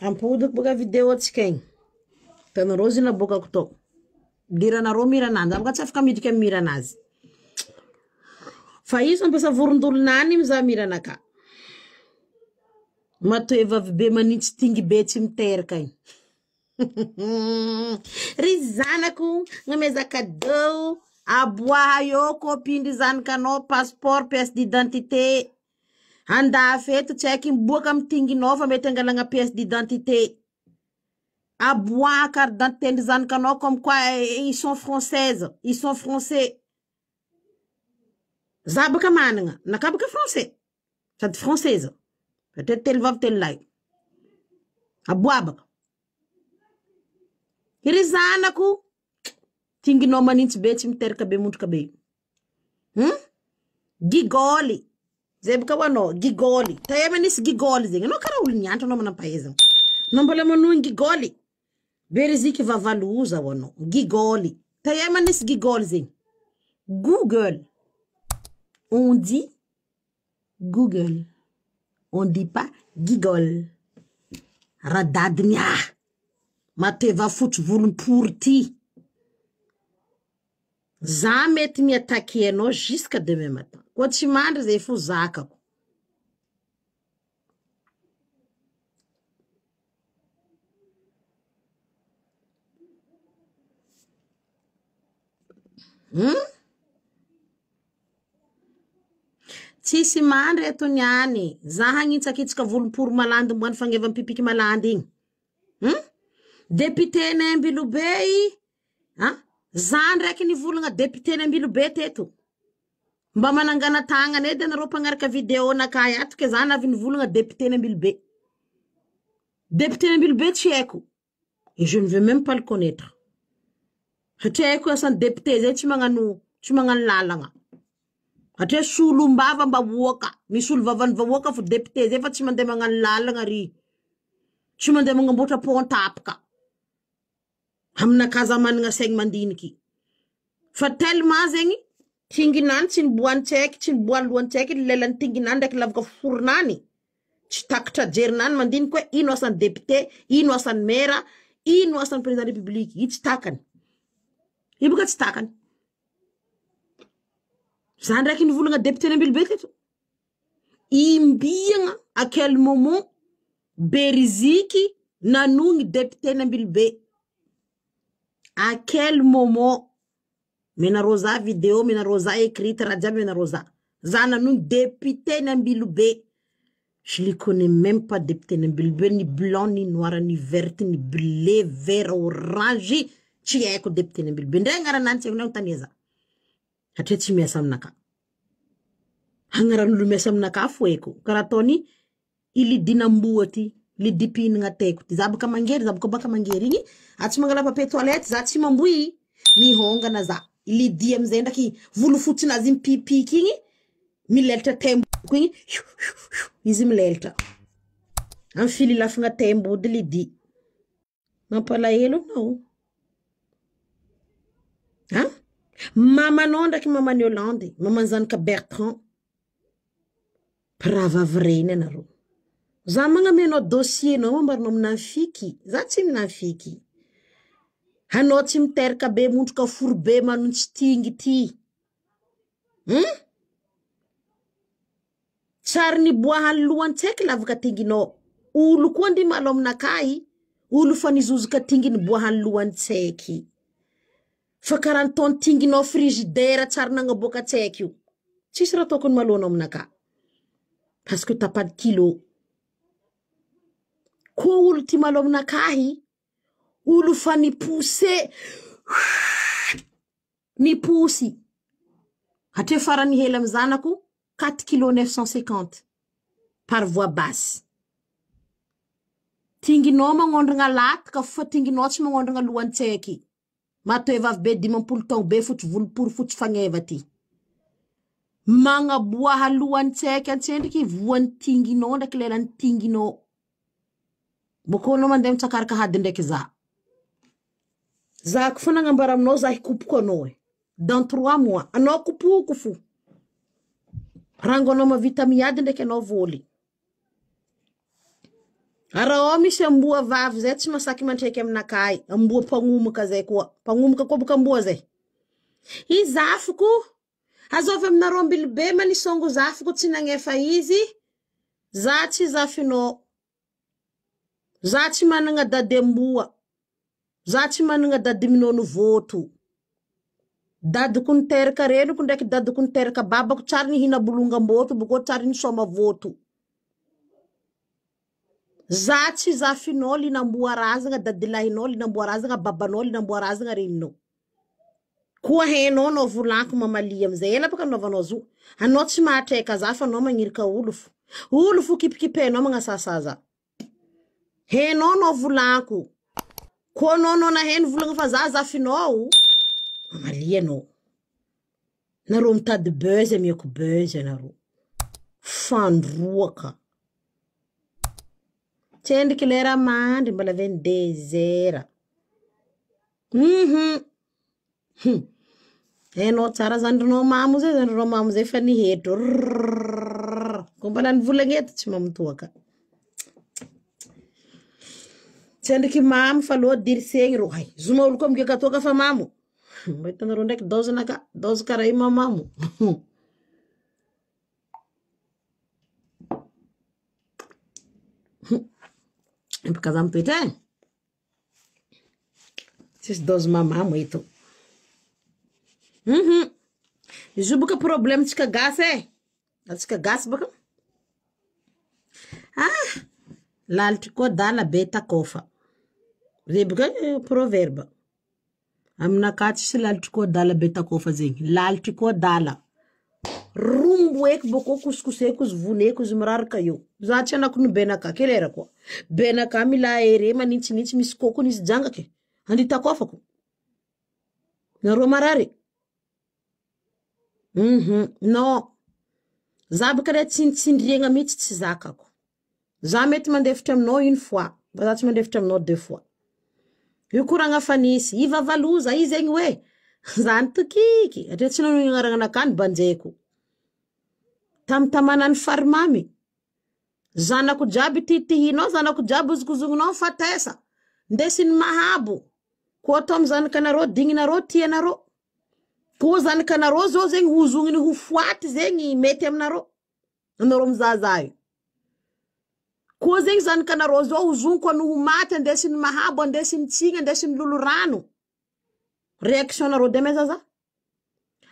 Ampodiko boka video tsikegny. Tanarô zina boka kuto. Diranarô mirananjy. Amka tsy afaka midika miranazy. Fa iso ampasa vorondolonany mizaha miranaka. Matoe vavibe manitsy tingy be tsy miteraka igny. Ry zanako ngameza cadeau aboaha io copie zanakanao passeport pièce d'identité. Anda feto tsy aiky miboaka amy tinginao fa mety angalagna pièce d'identité. Aboaha carte d'identité zanakanao comme quoi ils sont françaises, ils sont français. Zabaka managna, nakabaka français. Sady française. Peut-être telo vavy telo lahy. Aboabaka. Iry zanako tinginao manintsy be tsy miteraka be mondroka be. Gigoli. Zay baka hoanao, gigoli. Taema nisy gigoli zegny. Anao karaha olo niantro anao manampahaizana. Anao mbola manony gigoli. Beriziky vavalouza hoanao. Gigoli. Taema nisy gigoli zegny. Google. On dit Google. On dit pas gigole. Radadnia. Mateva fotsy volompory ty. Za mety miattaquer anao jusqu'à demain matin. Ko tsy mandry zay fo zakako. Tsisy mandry eto niany. Za hagnitsakitsaka volompory malandy mbany fagneva mpipiky malandy igny. Député Nambilobey. Za ndraiky nivolagna député Nambilobey teto. Mba manangana tagnana edy anarô mpagnaraka vidéo nakay ato ke za navy nivolagna député Nambilobey. Député Nambilobey tsy haiko. Et je ne veux même pas le connaître. Tsy haiko asan député zay tsy magnano lalagna. Atre solo mbava mba woka. Misolo vavany vawoka fo député zay fa tsy mandeha magnano lalagna ry. Tsy mandeha magnamboatra pont-tapaka. Amina kaza managna segny mandiniky. Fa tellement zegny tinginany tsy niboany tseky, tsy niboany loany tseky, lelan'ny tinginany ndraiky lavaka foronany. Tsy takatra jerinany mandiniky hoe ino asan'ny député, ino asan'ny maire, ino asan'ny président de la république. I tsy takany. I boka tsy takany. Za ndraiky nivolagna député Nambilobey teto. Imbiagna à quel moment Beriziki nanogny député Nambilobey. À quel moment Mena Rosa vidéo, Mena Rosa écrite, Radja Mena Rosa. Ça nanogny député Nambilobey. Je ne connais même pas député Nambilobey, ni blanc, ni noir, ni vert, ni bleu, vert, orange. Tsy haiko député Nambilobey. Ndray agnaranany tsy haiko tanieza. Hatria tsy miasa aminaka. Agnaran'olo miasa aminaka fo haiko. Karaha ataony ilidina amboa ty. Lidipinagna teko. Za baka mangery, za baka mangery igny. Atsy mangala papier toilette, za tsy mamboy. Mihongana za. Lidi amizay ndraky volo fotsinazy mipipiky igny. Milelatra temboko igny. Izy milelatra. Amfily lafagna tembody lidi. Mampalahelo anao. Mamanao ndraky mamany Hollande. Maman zanaka Bertrand. Pravavireny anaro. Za magnamenao dossier nao mambarinao minafiky. Za tsy minafiky. Hanao tsy miteraka be mondroka foro be manontsy tingy ty. Tsary ni boahan lohan tseky lavaka tinginao. Olo koa ndi malo aminakay. Olo fa nizozoka tingy ni boahan lohan tseky. Fa karaha ton tinginao frigidaire tsary nagnaboaka tseky io. Tsisy raha tokony malona aminaka. Parce que t'as pas de kilo. Ko olo ti malo aminakahy. Olo fa ni poussé. Ni poussi. Hatre farany hela mizanako 4 kg 950 par voie basse. Tinginao magnondragna latka fa tinginao tsy magnondragna lohan tseky. Matoe vavy be 50 taogno be fotsy voloporo fotsy fagneva ty. Magnaboaha lohan tseky antsendriky voan'ny tinginao ndraky lelan'ny tinginao. Boko anao mandeha mitsakaraka hady ndraiky za. Za ko nagnambara aminao za hikopoko anao e. Dans 3 mois. Anao kopoko fo. Rango anao mavita miady ndraiky anao voly. Araho misy amboa vavy zay tsy masaky mantraiky aminakay. Amboa mpagnomoka zay koa. Mpagnomoka koa boka amboa zay. I zafiko. Azovy aminareo ambilobe manisongo zafiko tsy nagnefa izy. Za tsy zafinao. Za tsy managna dady amboa. Za tsy managna dady minono voto. Dadiko niteraka reniko ndraiky dadiko niteraka babako tsary nihina bolongamboto boko tsary nisoma voto. Za tsy zafinao linamboa razagna dadilahinao linamboa razagna babanao linamboa razagna reninao. Koa henao no volanko mamalia amizay ela baka novanao zo. Anao tsy mahatreka za fa anao magnirika ulufo. Ulufo kipikipenao magnasasaza. Henao no volanko. Koa anao na hen volagna fa za zafinao mamalia anao. Nareo mitady beze mioko beze nareo. Fandroaka. Tendriky lera mandry mbala 22 heures. Henao tsara zandrinao mamo zay fa nihetro. Ko mbala nivolagna eto tsy mamtoaka. Tendriky mamo fa lo dirsegny ro hay. Zuma olo kom geka toka fa mamo. Mbeta nareo ndraiky doze naka, doze kara i mamamo. Mpaka za mtoitra tsisy doze mamamo ito. Izy boka problème tsika gasy atsika gasy baka. Lalitry koa dala be takofa. Rebuka proverbe. Aminaka tsisy lalitry koa dala be takofa zegny. Lalitry koa dala. Rumbu eky boko kuskuseko zvuneko zimrarka yo. Za tsy anako no benaka kelera koa. Benaka mila ere manintsy misy koko nisy jangake. Andi takofako. Naro marare. No. Za baka re tsindriegna mitsy tsy zakako. Za mety mandefitra aminao une fois. Za tsy mandefitra aminao 2 fois. Io kuranga fanisy. Iva valuza i zegny we. Za ntukiki. Ate tsy nanonyo ngaranganakany banjeko. Tamtamana ny farmami. Zanako jaby titihinao, zanako jaby uzukuzungunao fatesa. Ndesin mahabo. Kwa tom zanakanaro, dinginaro, tianaro. Kwa zanakanaro zo zengi huzungini hufuati zengi meti amnaro. Naro mzazayo. Kwa zengi zanakanaro zo huzungu kwa nuhumate, ndesin mahabo, ndesin tsinga, ndesin lulurano. Reaction naro demezaza.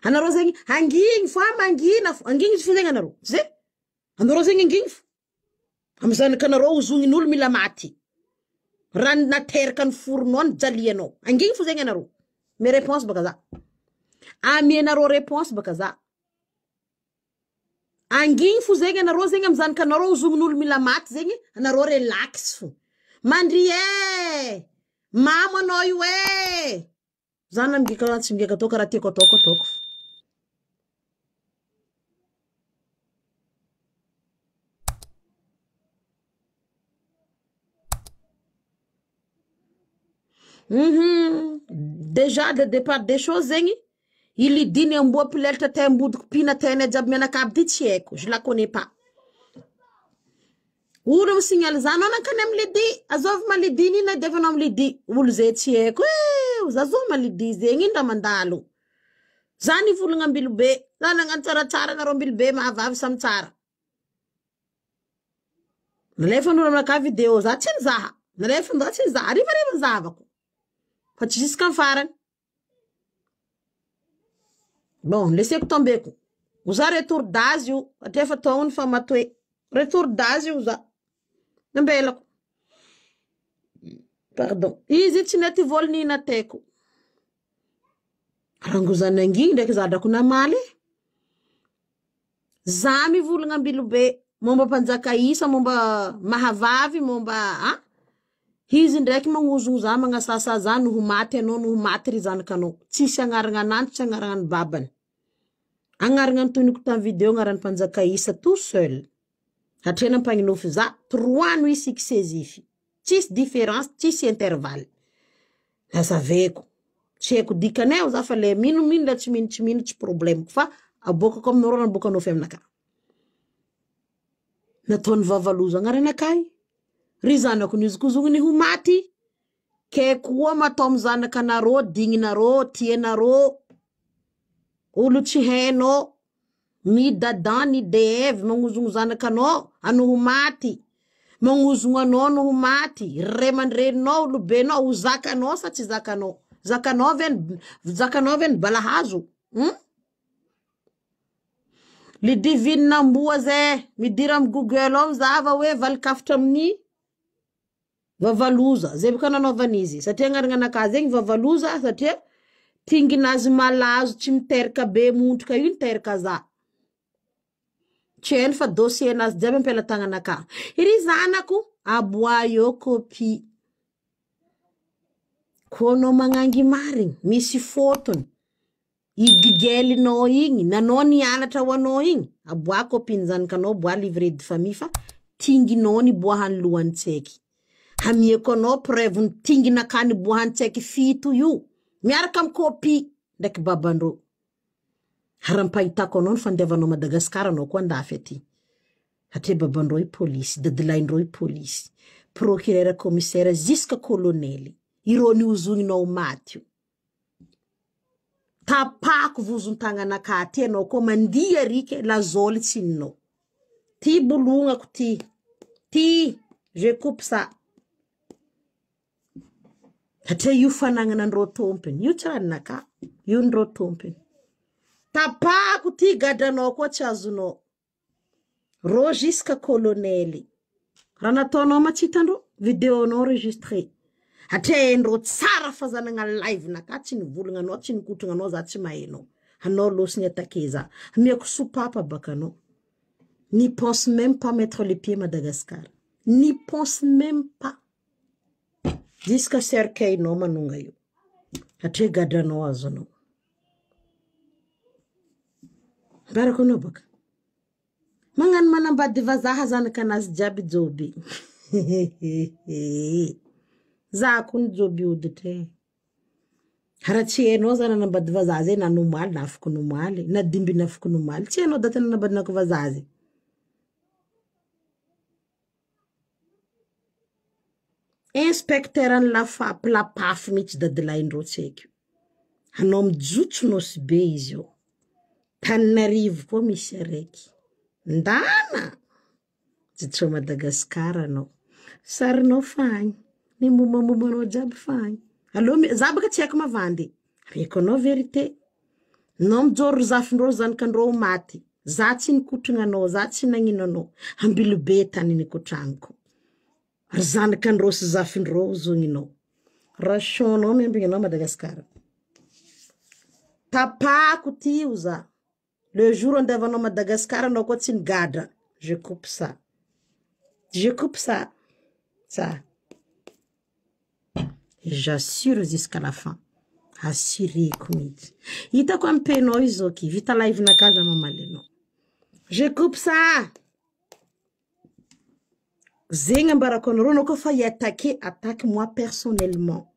Anaro zengi hanging fama hanging fizenga naro. Ze? Anaro zengi hanging. Amzana kanaro uzunginul mila mati. Ran na terkan furnon jalieno. Hanging fizenga naro. Me réponse bakaza. Ami naro réponse bakaza. Hanging fizenga naro zengi amzana kanaro uzunginul mila mati zengi naro relax fu. Mandriye. Mama no yue. Zana mgika toka ratiko toko. Déjà de départ des choses il dit un beau pilelta temboud pina tene jab mena kabdi tieko je la connais pas. Uro signal zano na kanem lidi azov malidini na devenam lidi ulze tieko uzazov malidi zengi ndamandalo. Zani vulunga mbilbe zana ngantara na rombilbe ma avav samtsara. Nalefa nuna maka video za tin zaha. Nalefa ndo tin zaha riva zavako. Fa jusqu'en faran. Bon, laissez tomber. Vous avez retour d'Azio, até fa ton fa matwe. Retour d'Azio za. Nambela. Pardon. Izi tineti volni na teko. Ranguza nangi ndeke zada kuna male. Zami vulunga mbilube. Momba panzaka isa, momba mahavavi, momba hizi ndraiky magnuzunza magnasasa za nuhu mate no nuhu mate ry zanakanao. Tsisy agnaragna ananty, tsy agnaragna ny babany. Agnaragna antoniko tam video agnarany panjaka isa tout seul. Hatrena mpagninofi za 3 nuits successifs. Tsisy différence, tsisy intervalle. Nazaveko. Tsy haiko dikaneo za fa le mino la tsy mino tsy problème fa aboka comme norona aboka no fe aminaka. Nataony vavaloza agnaranakay. ry zanako nizokozogny ho maty ke koa matao zanak'anarô digninarô tianarô olo tsy hainao ni dadan ni dev magnozogno zanakanao ano ho maty magnozogno anao no ho maty re mandreninao olobenao ho zakanao sa tsy zakanao zakanao veny balahazo le divine namboa zay midira am Google ao zava hoe valikafitra amin'ny vavaloza zay boka nanaovanizy satria agnaran'anakahy zegny vavaloza satria tinginazy malazo tsy miteraka be montroka io niteraka za tsy hainy fa dossier nazy jiaby ampelatagnanakahy iry zanako aboa io copie ko anao magnangy marigny misy fotony igigelinao igny nanao nianatra ho anao igny aboa copie zanakanao aboa livret de famille fa tinginao ni boahany lohany tseky hamieko anao preuve ny tinginaka ni boahany tseky fito io miaraka am copie ndraiky babandro harampahitako anao ny fandevanao Madagasikara anao koa andafy aty hatria babandro i police dadilaindro i police procureur commissaire jusqu'à colonel iro ni uzogninao maty tapako vozon-tagnanaka aty anao ko mandia rike lazoli tsinno ti bolongako ti je coupe ça hatria io fanagnana andro tompony io tsanaka io ndro tompony tapako ti gadranao ko tsy azonao ro jusqu'à colonel raha nataonao matsitandro vidéo nao enregistré hatria endro tsara fazanagna live naka tsy nivolagna anao tsy nikotrana anao za tsy mahainao anao losiny attaquer za miako soupapa bakanao ni pense même pas mettre les pieds Madagascar ni pense même pas jusqu'à cercueil-nao manonga io hatria gadranao azonao barako anao baka magnano manambady vazaha zanakanazy jiaby joby za kun joby udite harachi eno za nanambady vazaze na numal na afku numal na dimbi na afku numal chi eno data nanambady na vazaze inspecteur an la FAP la PAF mich dadlaindro tsekyo hanao mijotso no sibe izy io Tanarivo po misy araiky ndana jitso Madagasikara anao sarinao fagny ni mombanao jiaby fagny alo za baka tsy haiko mavandy reko anao verité no mijoro zafindro zanakandro maty za tsy nikotrana anao za tsy nagnino anao ambilo be tany nikotragniko zanakandro sy zafindro zogninao rationao miambinanao Madagasikara tapako tio za le jour andavanao Madagascar anao ko tsy nigadra je coupe ça ça j'assure jusqu'à la fin assuré kumiti itako ampenao izoki vita live na kaza mamaleno je coupe ça zenga mbarako noro ko fa attaque moi personnellement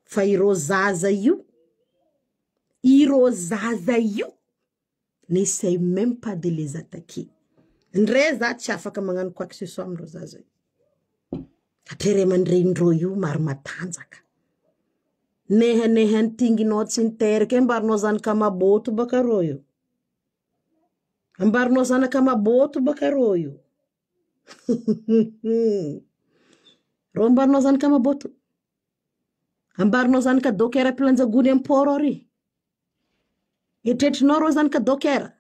fa irozaza yu n'essaye même pas de les attaquer. Ndreza tsy afaka magnano quoi que ce soit amro zaza. Atere mandrindro io marmatanjaka. Neha tinginao tsy niteraka ambarnao zanaka maboto baka ro io. Ambarnao zanaka maboto baka ro io. Ro ambarnao zanaka maboto. Ambarnao zanaka dokera pilanjagony amporo ri. Etretrinao ro zanaka dokera.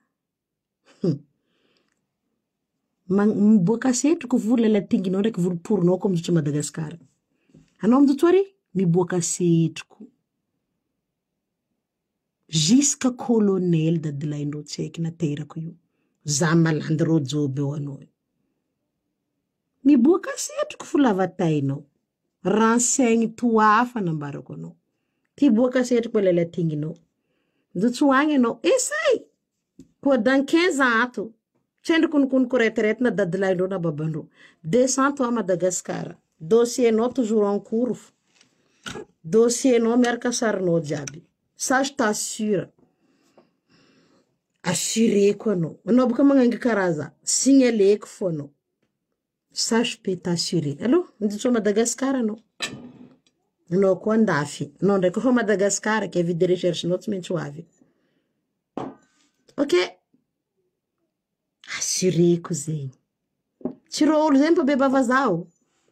Miboaka setroko vola la tinginao ndraiky voloporonao ko mijotso Madagasikara. Anao mijotso ary miboaka setroko. Jusqu'à colonel dadilaindro tseky naterako io. Za malandy ro joby eo anao. Miboaka setroko folavatainao. Renseigne toafa nambarako anao. Ti boaka setroko la tinginao. Mijotso agny anao. Essaye. Pour dans 15 ans ato. Tchendro kun retraite na dadilaindro na babandro. 200 à Madagascar. Dossier no toujours en cours. Dossier no miaraka sarinao jiaby. Ça je t'assure. Assuré ko anao. Anao boka magnangy karaza. Signaleko fo anao. Ça, je peux t'assurer. Allô? Nditso Madagascar, non? Non, quoi ndafi. Non, d'accord, Madagascar, qui a vu des recherches, non, tu m'as ok? Assuré, cousin. Tiro, exemplo, beba vazao.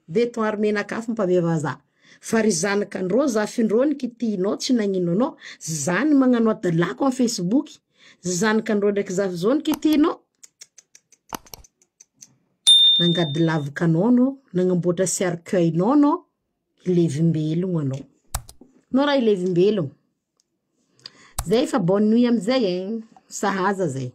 Deton armena kafo mpabe vaza. Farizana kanro, zafindroni kitino, tsinanino, zany magnano adalako en Facebook. Zany kanro dek zafzone kitino. Nangady lavaka nono, nangamboatra cercueil nono, ilevimbelogno anao. No raha ilevimbelogno. Zay fa bonne nuit amizay, sahaza zay.